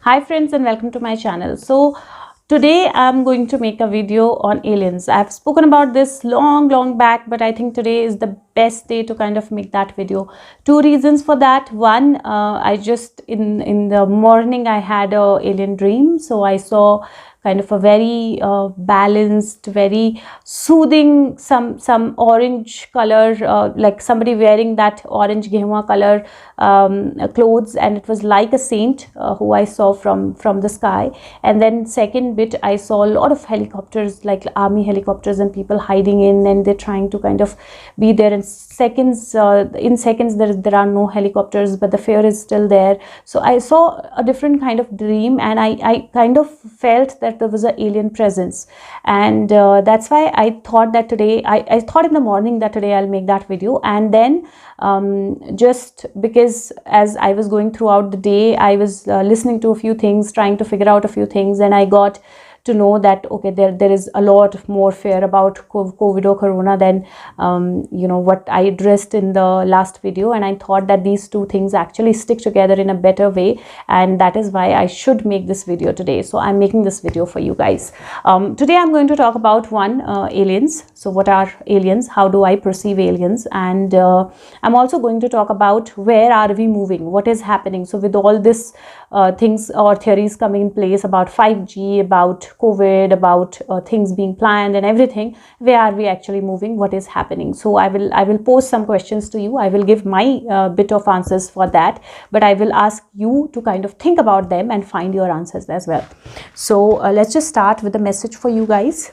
Hi friends and welcome to my channel. So today I'm going to make a video on aliens. I've spoken about this long back, but I think today is the best day to kind of make that video. Two reasons for that. One, I just in the morning I had a alien dream. So I saw kind of a very balanced, very soothing, some orange color, like somebody wearing that orange gehua color clothes, and it was like a saint who I saw from the sky. And then second bit, I saw a lot of helicopters, like army helicopters, and people hiding in, and they're trying to kind of be there. And seconds, in seconds there are no helicopters, but the fear is still there. So I saw a different kind of dream, and I kind of felt that there was an alien presence, and that's why I thought that today I thought in the morning that today I'll make that video. And then just because as I was going throughout the day, I was listening to a few things, trying to figure out a few things, and I got to know that okay, there is a lot more fear about COVID or Corona than what I addressed in the last video. And I thought that these two things actually stick together in a better way, and that is why I should make this video today. So I'm making this video for you guys. Today I'm going to talk about aliens. So what are aliens? How do I perceive aliens? And I'm also going to talk about where are we moving, what is happening. So with all this things or theories coming in place about 5G, about COVID, about things being planned and everything, where are we actually moving, what is happening? So I will pose some questions to you. I will give my bit of answers for that, but I will ask you to kind of think about them and find your answers as well. So let's just start with a message for you guys.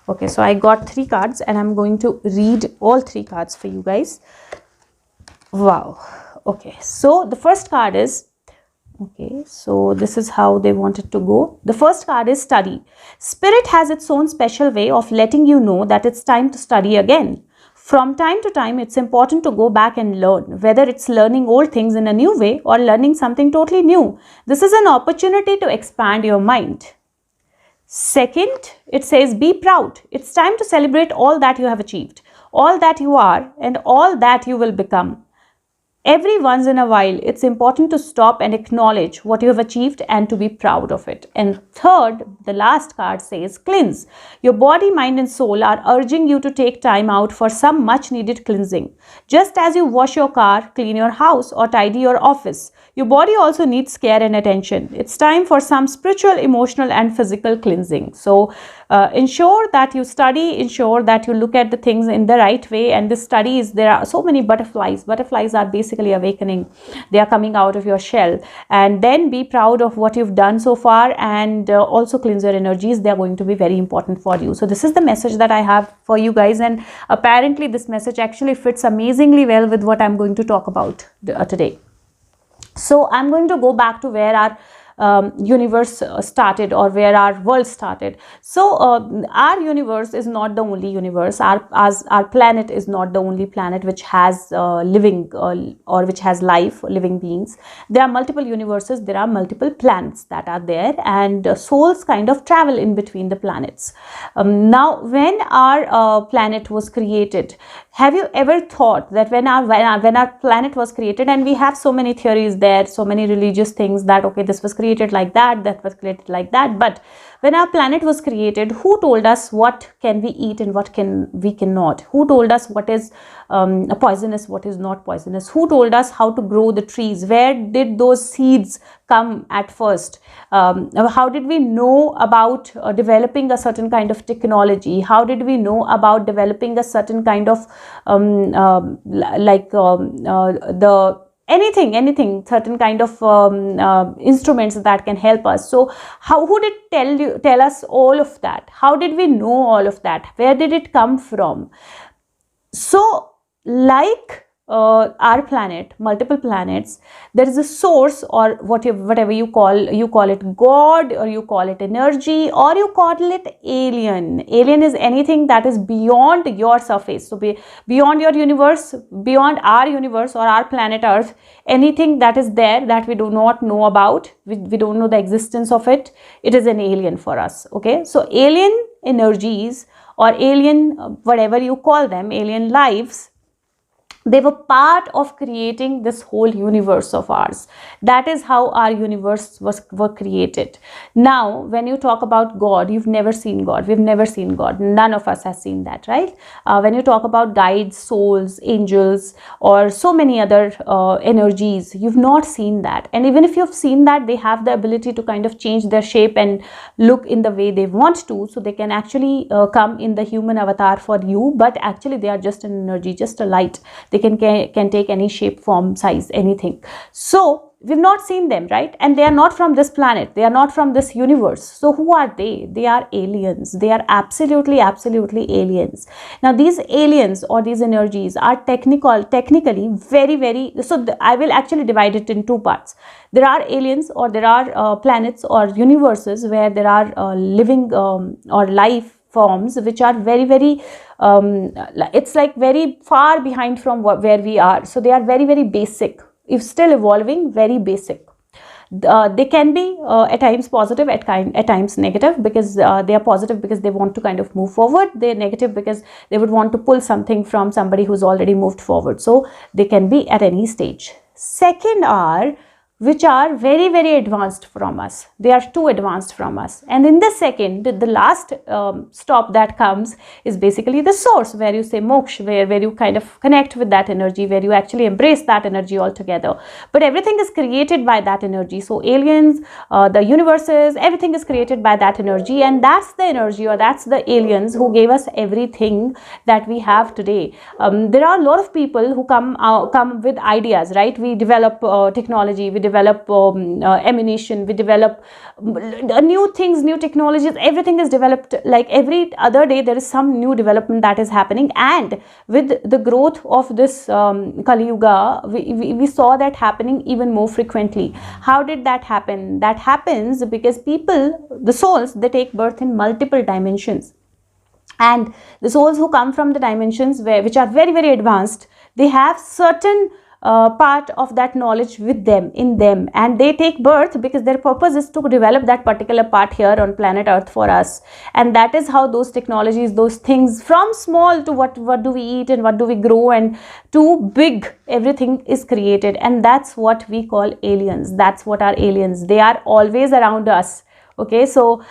Okay, so I got 3 cards and I'm going to read all 3 cards for you guys. Wow. Okay, so the first card is, okay, so this is how they want it to go. The first card is study. Spirit has its own special way of letting you know that it's time to study again. From time to time, it's important to go back and learn, whether it's learning old things in a new way or learning something totally new. This is an opportunity to expand your mind. Second, it says be proud. It's time to celebrate all that you have achieved, all that you are, and all that you will become. Every once in a while, it's important to stop and acknowledge what you have achieved and to be proud of it. And third, the last card says cleanse. Your body, mind and soul are urging you to take time out for some much needed cleansing. Just as you wash your car, clean your house or tidy your office, your body also needs care and attention. It's time for some spiritual, emotional and physical cleansing. So ensure that you study, ensure that you look at the things in the right way. And this study is, there are so many butterflies. Butterflies are basically awakening. They are coming out of your shell. And then be proud of what you've done so far, and also cleanse your energies. They are going to be very important for you. So this is the message that I have for you guys, and apparently this message actually fits amazingly well with what I'm going to talk about today. So I'm going to go back to where our universe started, or where our world started. So our universe is not the only universe. Our planet is not the only planet which has living or which has life, living beings. There are multiple universes, there are multiple planets that are there, and souls kind of travel in between the planets. Now when our planet was created, have you ever thought that when our planet was created, and we have so many theories there, so many religious things, that okay, this was created like that, that was created like that, but when our planet was created, who told us what can we eat and what we cannot? Who told us what is poisonous, what is not poisonous? Who told us how to grow the trees? Where did those seeds come at first? How did we know about developing a certain kind of technology? How did we know about developing a certain kind of anything, certain kind of instruments that can help us? So who did tell us all of that? How did we know all of that? Where did it come from? So like our planet, multiple planets, there is a source, or whatever you call it God, or you call it energy, or you call it alien. Alien is anything that is beyond your surface, so beyond your universe, beyond our universe or our planet Earth. Anything that is there that we do not know about, we don't know the existence of it, it is an alien for us. Okay, so alien energies, or alien, whatever you call them, alien lives, They were part of creating this whole universe of ours. That is how our universe were created. Now when you talk about God, you've never seen God. We've never seen God. None of us has seen that, right? When you talk about guides, souls, angels, or so many other energies, you've not seen that. And even if you've seen that, they have the ability to kind of change their shape and look in the way they want to, so they can actually come in the human avatar for you, but actually they are just an energy, just a light. They can take any shape, form, size, anything. So we've not seen them, right? And they are not from this planet, they are not from this universe. So who are they? They are aliens. They are absolutely aliens. Now these aliens or these energies are technically very, so I will actually divide it in two parts. There are aliens, or there are planets or universes where there are living or life forms which are very it's like very far behind from where we are. So they are very basic, if still evolving, very basic. They can be at times positive, at times negative, because they are positive because they want to kind of move forward. They are negative because they would want to pull something from somebody who's already moved forward. So they can be at any stage. Second are which are very advanced from us. They are too advanced from us. And in the second, the last stop that comes is basically the source, where you say moksha, where you kind of connect with that energy, where you actually embrace that energy altogether. But everything is created by that energy. So aliens, the universes, everything is created by that energy, and that's the energy, or that's the aliens who gave us everything that we have today. There are a lot of people who come with ideas, right? We develop technology, we develop ammunition, we develop new things, new technologies. Everything is developed. Like every other day there is some new development that is happening, and with the growth of this Kali Yuga, we saw that happening even more frequently. How did that happen? That happens because people, the souls, they take birth in multiple dimensions. And the souls who come from the dimensions which are very advanced, they have certain part of that knowledge with them, in them, and they take birth because their purpose is to develop that particular part here on planet Earth for us. And that is how those technologies, those things, from small to what do we eat and what do we grow, and to big, everything is created. And that's what we call aliens. That's what are aliens. They are always around us. Okay, so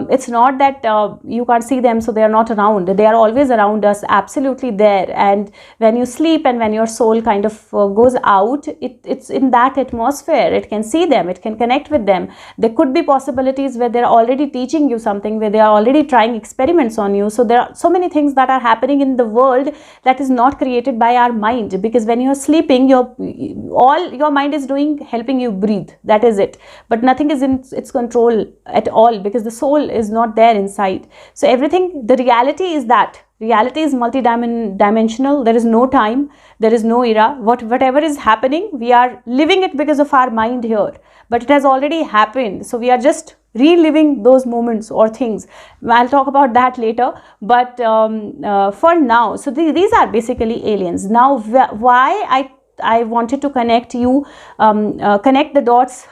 it's not that you can't see them, so they are not around. They are always around us, absolutely there. And when you sleep and when your soul kind of goes out, it's in that atmosphere. It can see them, it can connect with them. There could be possibilities where they're already teaching you something, where they are already trying experiments on you. So there are so many things that are happening in the world that is not created by our mind, because when you're sleeping, all your mind is doing, helping you breathe. That is it. But nothing is in its control at all, because the soul is not there inside. So everything, the reality is that reality is multi-dimensional. There is no time, there is no era. Whatever is happening, we are living it because of our mind here, but it has already happened. So we are just reliving those moments or things. I'll talk about that later, but for now, so these are basically aliens. Now why I wanted to connect you, connect the dots,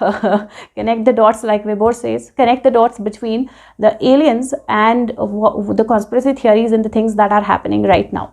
connect the dots, like Weber says, connect the dots between the aliens and the conspiracy theories and the things that are happening right now.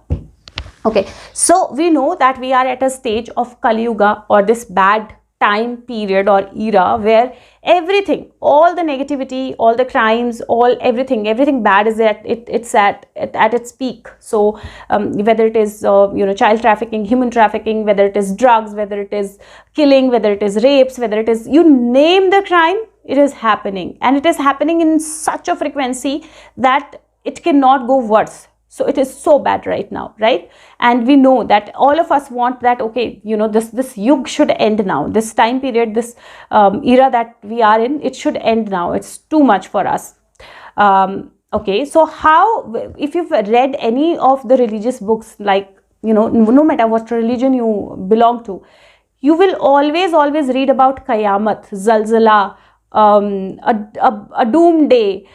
Okay, so we know that we are at a stage of Kali Yuga, or this bad time period or era, where everything, all the negativity, all the crimes, everything bad is at its peak. So whether it is child trafficking, human trafficking, whether it is drugs, whether it is killing, whether it is rapes, whether it is, you name the crime, it is happening, and it is happening in such a frequency that it cannot go worse. So it is so bad right now, right? And we know that all of us want that, okay, this yug should end now. This time period, this era that we are in, it should end now. It's too much for us. Okay, so how, if you've read any of the religious books, like, no matter what religion you belong to, you will always read about Qayamat, Zalzala, a doom day,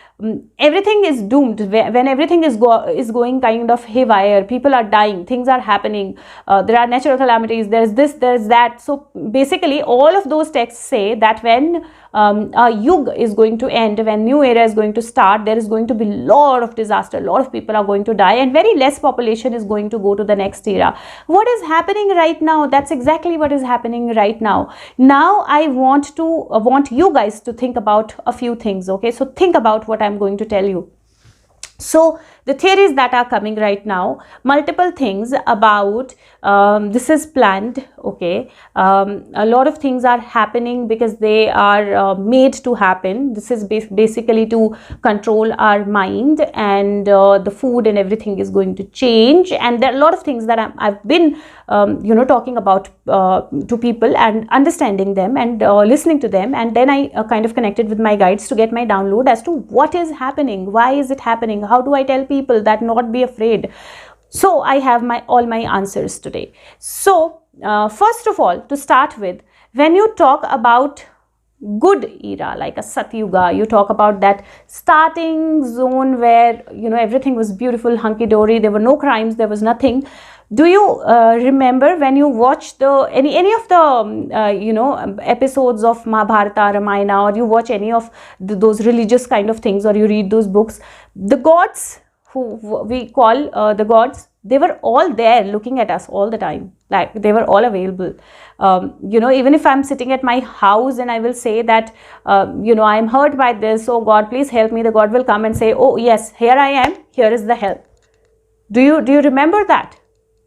everything is doomed. When everything is going kind of haywire, people are dying, things are happening, there are natural calamities, there is this, there is that. So basically all of those texts say that when a yug is going to end, when new era is going to start, there is going to be a lot of disaster, a lot of people are going to die, and very less population is going to go to the next era. What is happening right now? That's exactly what is happening right now. Now I want you guys to think about a few things. Okay, so think about what I'm going to tell you. So the theories that are coming right now, multiple things about this is planned. Okay, a lot of things are happening because they are made to happen. This is basically to control our mind, and the food and everything is going to change. And there are a lot of things that I've been talking about to people and understanding them and listening to them, and then I kind of connected with my guides to get my download as to what is happening, why is it happening, how do I tell people that not be afraid. So I have all my answers today. So first of all, to start with, when you talk about good era like a Satyuga, you talk about that starting zone where everything was beautiful, hunky-dory, there were no crimes, there was nothing. Do you remember when you watch any of the episodes of Mahabharata, Ramayana, or you watch any of those religious kind of things, or you read those books, the gods who we call the gods, they were all there looking at us all the time, like they were all available. Even if I'm sitting at my house and I will say that I'm hurt by this, oh God, please help me, the God will come and say, oh yes, here I am, here is the help. Do you remember that?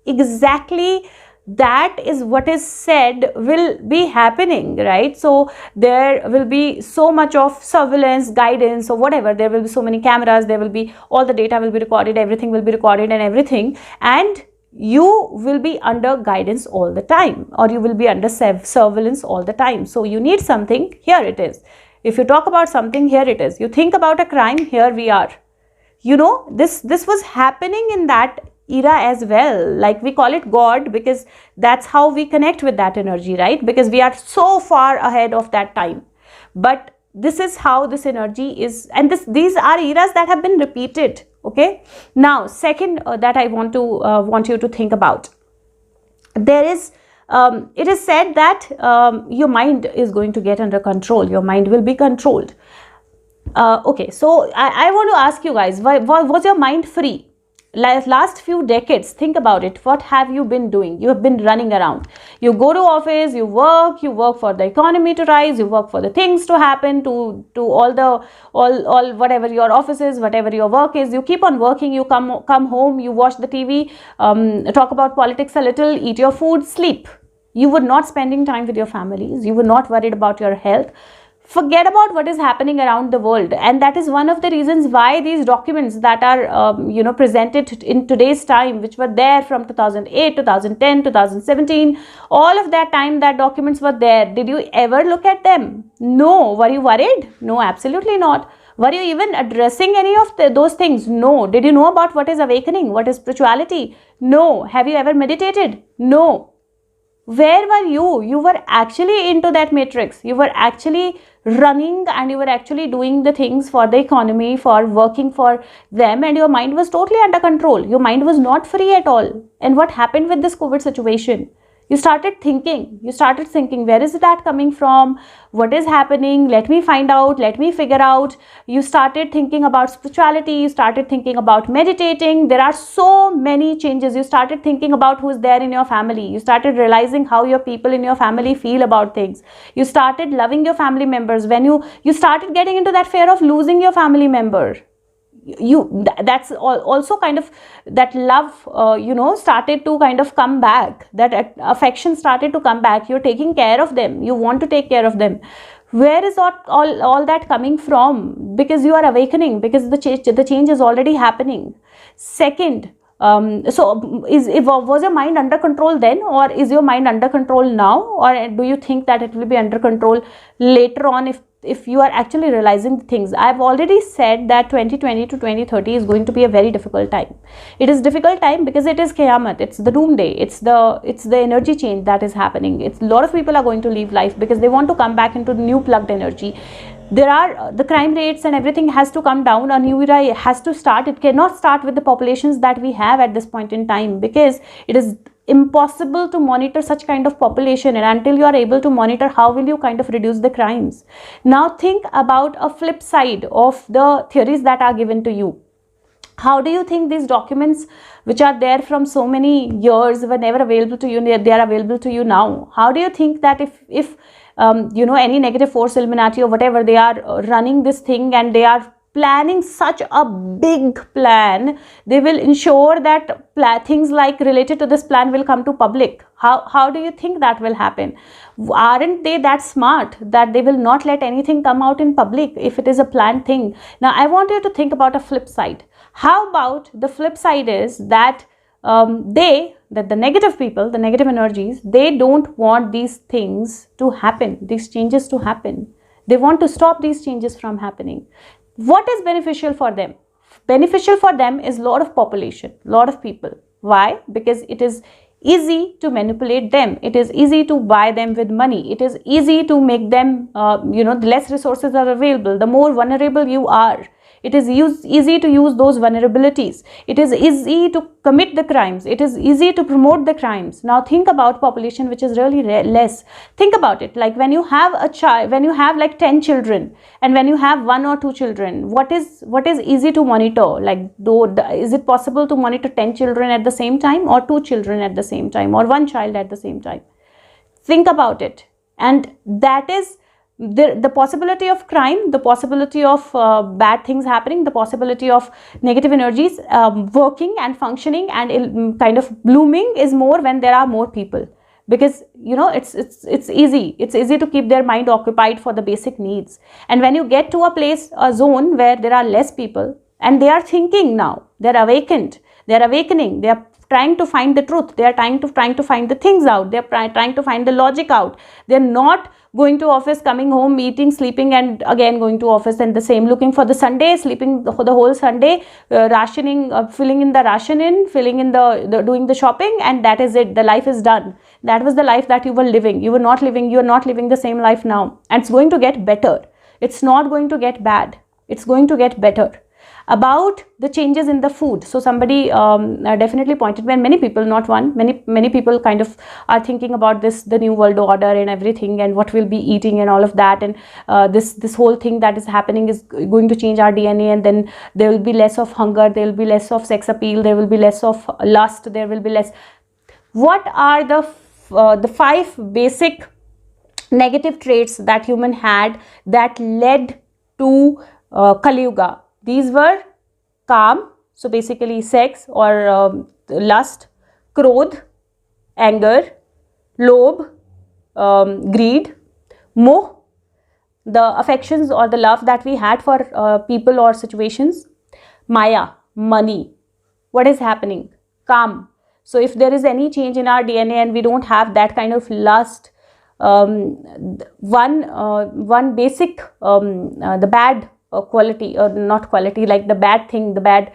Exactly, that is what is said will be happening, right? So there will be so much of surveillance, guidance, or whatever. There will be so many cameras, there will be all the data will be recorded, everything will be recorded and everything, and you will be under guidance all the time, or you will be under surveillance all the time. So you need something, here it is. If you talk about something, here it is. You think about a crime, here we are. This was happening in that era as well. Like we call it God because that's how we connect with that energy, right? Because we are so far ahead of that time. But this is how this energy is, and these are eras that have been repeated. Okay, now second that I want you to think about, there is it is said that your mind is going to get under control, your mind will be controlled. Okay, so I want to ask you guys, was your mind free? Last few decades, think about it. What have you been doing? You have been running around. You go to office, you work for the economy to rise, you work for the things to happen, to all whatever your office is, whatever your work is. You keep on working. You come home, you watch the TV, talk about politics a little, eat your food, sleep. You were not spending time with your families. You were not worried about your health. Forget about what is happening around the world, and that is one of the reasons why these documents that are presented in today's time, which were there from 2008, 2010, 2017, all of that time that documents were there. Did you ever look at them? No. Were you worried? No, absolutely not. Were you even addressing any of those things? No. Did you know about what is awakening? What is spirituality? No. Have you ever meditated? No. Where were you? You were actually into that matrix. You were actually running, and you were actually doing the things for the economy, for working for them, and your mind was totally under control. Your mind was not free at all. And what happened with this COVID situation? You started thinking, where is that coming from? What is happening? Let me find out, let me figure out. You started thinking about spirituality, you started thinking about meditating. There are so many changes. You started thinking about who is there in your family. You started realizing how your people in your family feel about things. You started loving your family members. When you started getting into that fear of losing your family member. That's also kind of that love started to kind of come back, that affection started to come back. You're taking care of them, you want to take care of them. Where is all that coming from? Because you are awakening, because the change is already happening. Second, was your mind under control then, or is your mind under control now, or do you think that it will be under control later on if if you are actually realizing the things. I've already said that 2020 to 2030 is going to be a very difficult time. It is difficult time because it is Qiyamah, it's the doomsday, it's the energy change that is happening. It's a lot of people are going to leave life because they want to come back into the new plugged energy. There are the crime rates and everything has to come down. A new era has to start. It cannot start with the populations that we have at this point in time, because it is impossible to monitor such kind of population, and until you are able to monitor, how will you kind of reduce the crimes? Now think about a flip side of the theories that are given to you. How do you think these documents which are there from so many years were never available to you, they are available to you now? How do you think that if you know, any negative force, Illuminati or whatever, they are running this thing and they are planning such a big plan, they will ensure that things like related to this plan will come to public? How do you think that will happen? Aren't they that smart that they will not let anything come out in public if it is a planned thing? Now I want you to think about a flip side. How about the flip side is that the negative people, the negative energies, they don't want these things to happen, these changes to happen. They want to stop these changes from happening. What is beneficial for them? Beneficial for them is lot of population, lot of people. Why? Because it is easy to manipulate them. It is easy to buy them with money. It is easy to make them, you know, the less resources are available, the more vulnerable you are. It is easy to use those vulnerabilities. It is easy to commit the crimes. It is easy to promote the crimes. Now think about population which is really less. Think about it, like when you have a child, when you have like 10 children, and when you have 1 or 2 children, what is easy to monitor? Like, is it possible to monitor 10 children at the same time, or 2 children at the same time, or 1 child at the same time? Think about it. And that is the possibility of crime, the possibility of bad things happening, the possibility of negative energies working and functioning and kind of blooming is more when there are more people, because you know it's easy to keep their mind occupied for the basic needs. And when you get to a zone where there are less people and they are thinking, now they're awakened, they're awakening, they are trying to find the truth, they are trying to find the things out, they're trying to find the logic out. They're not going to office, coming home, eating, sleeping, and again going to office, and the same, looking for the Sunday, sleeping for the whole Sunday, rationing, filling in the ration, filling in the doing the shopping, and that is it. The life is done. That was the life that you were living. You are not living the same life now, and it's going to get better. It's not going to get bad. It's going to get better. About the changes in the food, so somebody definitely pointed, when many people, not one, many people kind of are thinking about this, the new world order and everything, and what we'll be eating and all of that, and this whole thing that is happening is going to change our DNA, and then there will be less of hunger, there will be less of sex appeal, there will be less of lust, there will be less. What are the 5 basic negative traits that human had that led to Kali Yuga? These were Kam, so basically sex or lust, Krodh, anger, Lobh, greed, Moh, the affections or the love that we had for people or situations, Maya, money. What is happening? Kam. So if there is any change in our DNA and we don't have that kind of lust, one basic, the bad quality, or not quality, like the bad thing, the bad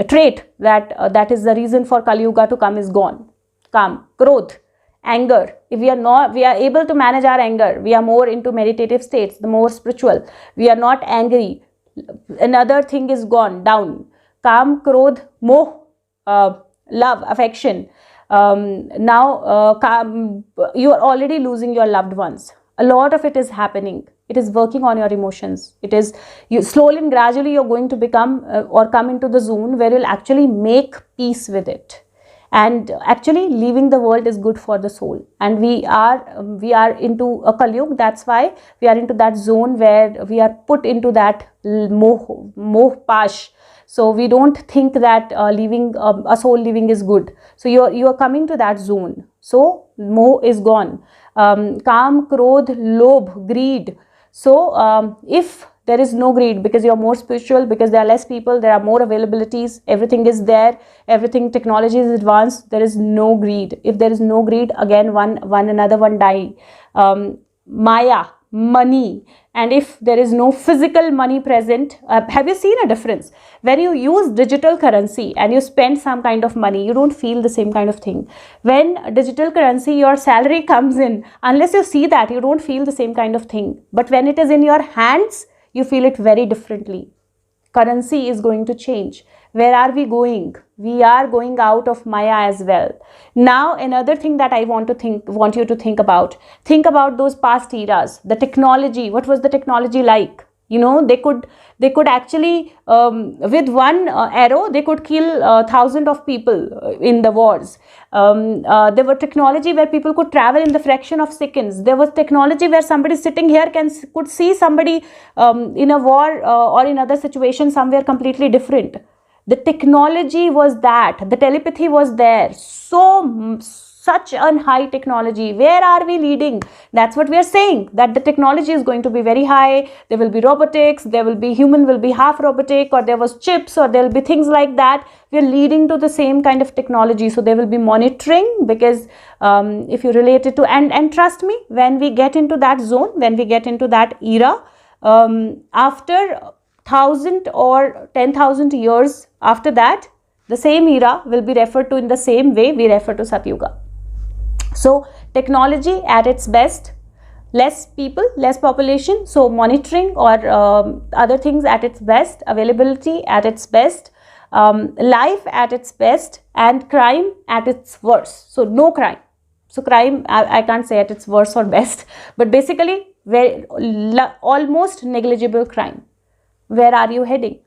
trait that is the reason for Kali Yuga to come is gone. Kam. Krodh, anger. If we are able to manage our anger, we are more into meditative states, the more spiritual, we are not angry, another thing is gone, down. Kam, Krodh, Moh, love, affection. Now you are already losing your loved ones. A lot of it is happening. It is working on your emotions. It is, you slowly and gradually you're going to become or come into the zone where you'll actually make peace with it. And actually leaving the world is good for the soul. And we are into a Kali Yuga. That's why we are into that zone where we are put into that moh pash. So we don't think that a soul living is good. So you are coming to that zone. So moh is gone. Kam, Krodh, Lobh, greed. So if there is no greed, because you are more spiritual, because there are less people, there are more availabilities, everything is there, everything, technology is advanced, there is no greed. If there is no greed, again another one die. Maya, money, and if there is no physical money present, have you seen a difference? When you use digital currency and you spend some kind of money, you don't feel the same kind of thing. When digital currency, your salary comes in, unless you see that, you don't feel the same kind of thing. But when it is in your hands, you feel it very differently. Currency is going to change. Where are we going? We are going out of Maya as well. Now, another thing that I want you to think about those past eras. The technology. What was the technology like? You know, they could actually, with one arrow, they could kill thousands of people in the wars. There were technology where people could travel in the fraction of seconds. There was technology where somebody sitting here could see somebody in a war or in other situations somewhere completely different. The technology was that. The telepathy was there. Such a high technology. Where are we leading? That's what we are saying, that the technology is going to be very high. There will be robotics, there will be human will be half robotic, or there was chips, or there will be things like that. We are leading to the same kind of technology. So there will be monitoring, because if you relate it to, and trust me, when we get into that zone, when we get into that era, after 1,000 or 10,000 years after that, the same era will be referred to in the same way we refer to Satyuga. So technology at its best, less people, less population, so monitoring or other things at its best, availability at its best, life at its best, and crime at its worst. So no crime. So crime, I can't say at its worst or best, but basically almost negligible crime. Where are you heading?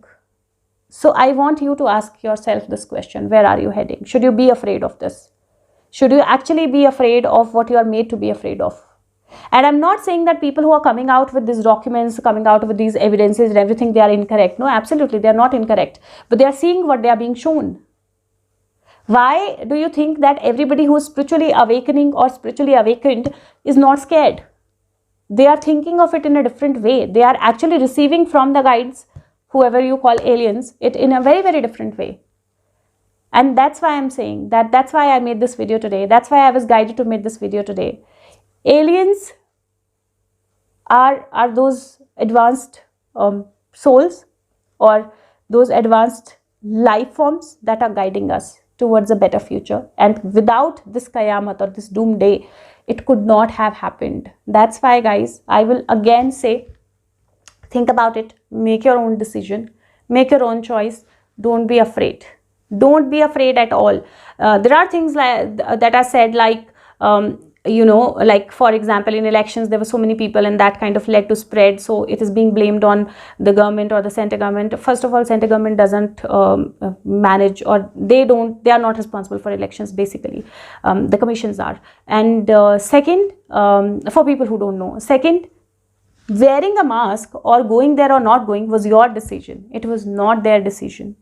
So I want you to ask yourself this question. Where are you heading? Should you be afraid of this? Should you actually be afraid of what you are made to be afraid of? And I'm not saying that people who are coming out with these documents, coming out with these evidences and everything, they are incorrect. No, absolutely, they are not incorrect. But they are seeing what they are being shown. Why do you think that everybody who is spiritually awakening or spiritually awakened is not scared? They are thinking of it in a different way. They are actually receiving from the guides, whoever you call aliens, it in a very, very different way. And that's why I'm saying that, that's why I made this video today. That's why I was guided to make this video today. Aliens are those advanced souls, or those advanced life forms that are guiding us towards a better future. And without this Qayamat or this doom day, it could not have happened. That's why, guys, I will again say, think about it, make your own decision, make your own choice. Don't be afraid. Don't be afraid at all. There are things that are said, like, like for example, in elections, there were so many people and that kind of led to spread. So it is being blamed on the government or the center government. First of all, center government doesn't manage, or they are not responsible for elections, basically. The commissions are. And second, for people who don't know, second, wearing a mask or going there or not going was your decision. It was not their decision.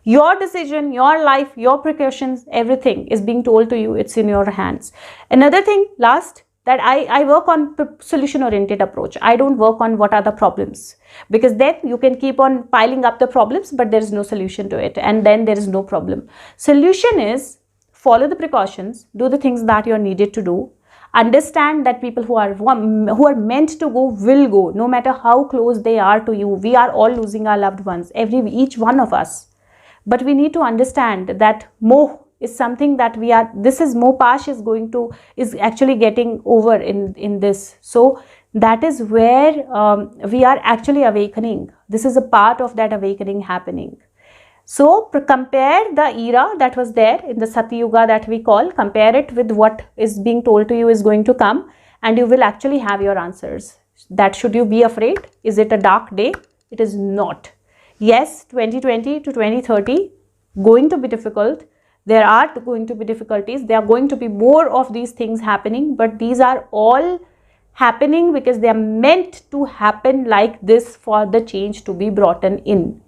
Your decision, your life, your precautions, everything is being told to you. It's in your hands. Another thing, last, that I work on solution-oriented approach. I don't work on what are the problems, because then you can keep on piling up the problems, but there is no solution to it, and then there is no problem. Solution is follow the precautions, do the things that you're needed to do. Understand that people who are meant to go will go, no matter how close they are to you. We are all losing our loved ones, each one of us. But we need to understand that moh is something that moh-pash is actually getting over in this. So that is where we are actually awakening. This is a part of that awakening happening. So compare the era that was there in the Satyuga that we call, compare it with what is being told to you is going to come, and you will actually have your answers. That should you be afraid? Is it a dark day? It is not. Yes, 2020 to 2030 going to be difficult. There are going to be difficulties. There are going to be more of these things happening, but these are all happening because they are meant to happen like this for the change to be brought in.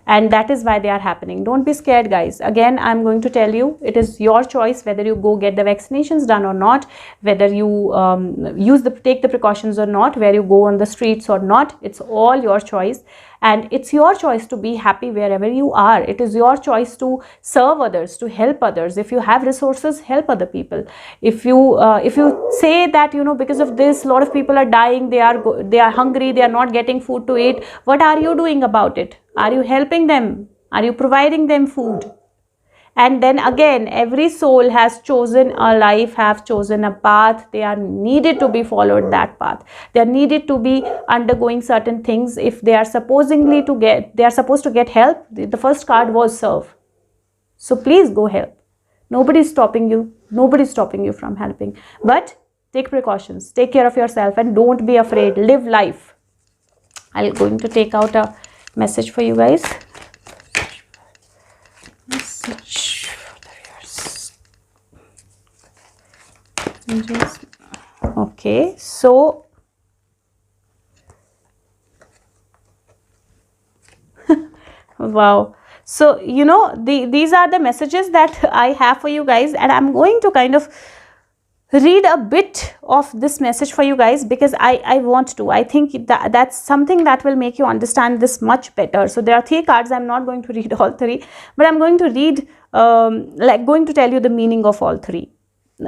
And that is why they are happening. Don't be scared, guys. Again, I'm going to tell you, it is your choice whether you go get the vaccinations done or not, whether you take the precautions or not, where you go on the streets or not. It's all your choice. and it's your choice to be happy wherever you are. It is your choice to serve others, to help others. If you have resources, help other people. If you say that, you know, because of this a lot of people are dying, they are hungry, they are not getting food to eat, what are you doing about it? Are you helping them? Are you providing them food? And then again, every soul has chosen a life, have chosen a path. They are needed to be followed that path. They are needed to be undergoing certain things. If they are supposed to get help, the first card was serve. So please go help. Nobody is stopping you. Nobody is stopping you from helping. But take precautions. Take care of yourself and don't be afraid. Live life. I'm going to take out a message for you guys. Message for the viewers. Okay, so wow. So, you know, these are the messages that I have for you guys, and I'm going to kind of read a bit of this message for you guys because I want to. I think that's something that will make you understand this much better. So there are 3 cards. I'm not going to read all 3, but I'm going to read, going to tell you the meaning of all 3.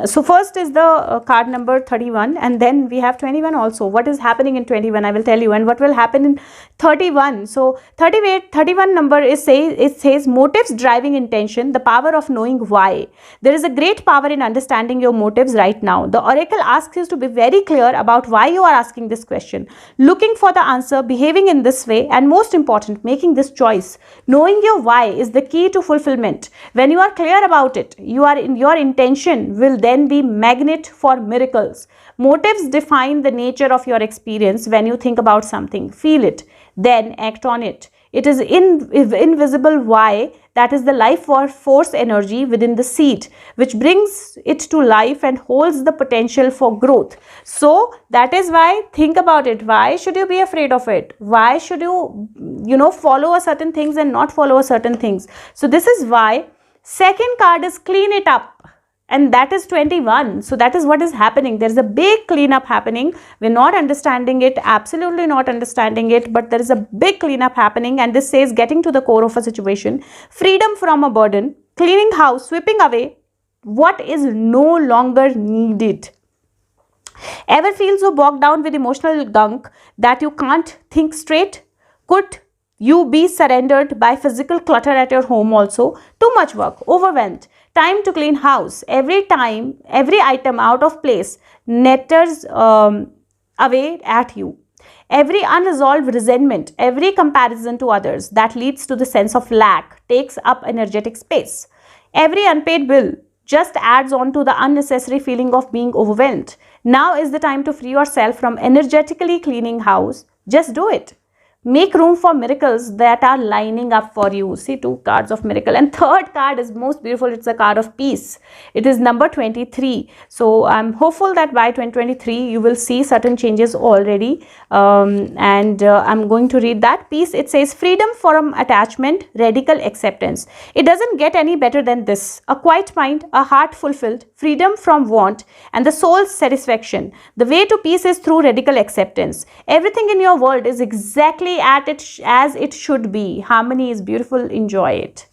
So first is the card number 31, and then we have 21 also. What is happening in 21, I will tell you, and what will happen in 31. So 31 number is it says motives driving intention, the power of knowing why. There is a great power in understanding your motives right now. The oracle asks you to be very clear about why you are asking this question, looking for the answer, behaving in this way, and most important, making this choice. Knowing your why is the key to fulfillment. When you are clear about it, your intention will then be magnet for miracles. Motives define the nature of your experience. When you think about something, feel it, then act on it. It is invisible why, that is the life force energy within the seed, which brings it to life and holds the potential for growth. So that is why, think about it. Why should you be afraid of it? Why should you, follow a certain things and not follow a certain things? So this is why. Second card is clean it up. And that is 21. So that is what is happening. There is a big cleanup happening. We're not understanding it, absolutely not understanding it, but there is a big cleanup happening. And this says getting to the core of a situation, freedom from a burden, cleaning house, sweeping away what is no longer needed. Ever feel so bogged down with emotional gunk that you can't think straight? Could you be surrendered by physical clutter at your home also? Too much work, overwhelmed. Time to clean house. Every item out of place netters away at you. Every unresolved resentment, every comparison to others that leads to the sense of lack takes up energetic space. Every unpaid bill just adds on to the unnecessary feeling of being overwhelmed. Now is the time to free yourself from energetically cleaning house. Just do it. Make room for miracles that are lining up for you. See, 2 cards of miracle. And third card is most beautiful. It's a card of peace. It is number 23. So I'm hopeful that by 2023 you will see certain changes already. I'm going to read that. Peace, it says freedom from attachment, radical acceptance. It doesn't get any better than this. A quiet mind, a heart fulfilled, freedom from want, and the soul's satisfaction. The way to peace is through radical acceptance. Everything in your world is exactly at it as it should be. Harmony is beautiful. Enjoy it.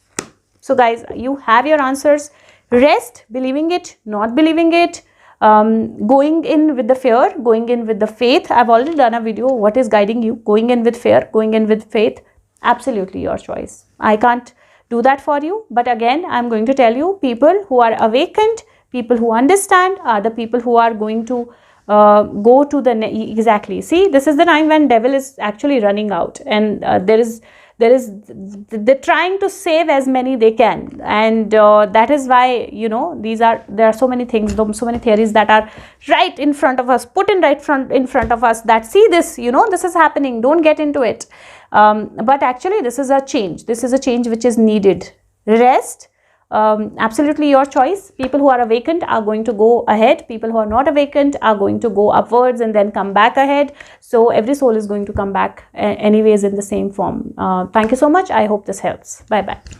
So guys, you have your answers. Rest, believing it, not believing it, going in with the fear, going in with the faith. I've already done a video, what is guiding you, going in with fear, going in with faith. Absolutely your choice. I can't do that for you, but again, I'm going to tell you, people who are awakened, people who understand are the people who are going to go to the exactly. See, this is the time when devil is actually running out, and they're trying to save as many they can, and that is why, there are so many things, so many theories that are right in front of us, put in in front of us, that see this, this is happening, don't get into it. But actually this is a change. This is a change which is needed. Rest. Absolutely your choice. People who are awakened are going to go ahead. People who are not awakened are going to go upwards and then come back ahead. So every soul is going to come back anyways in the same form. Thank you so much. I hope this helps. Bye bye.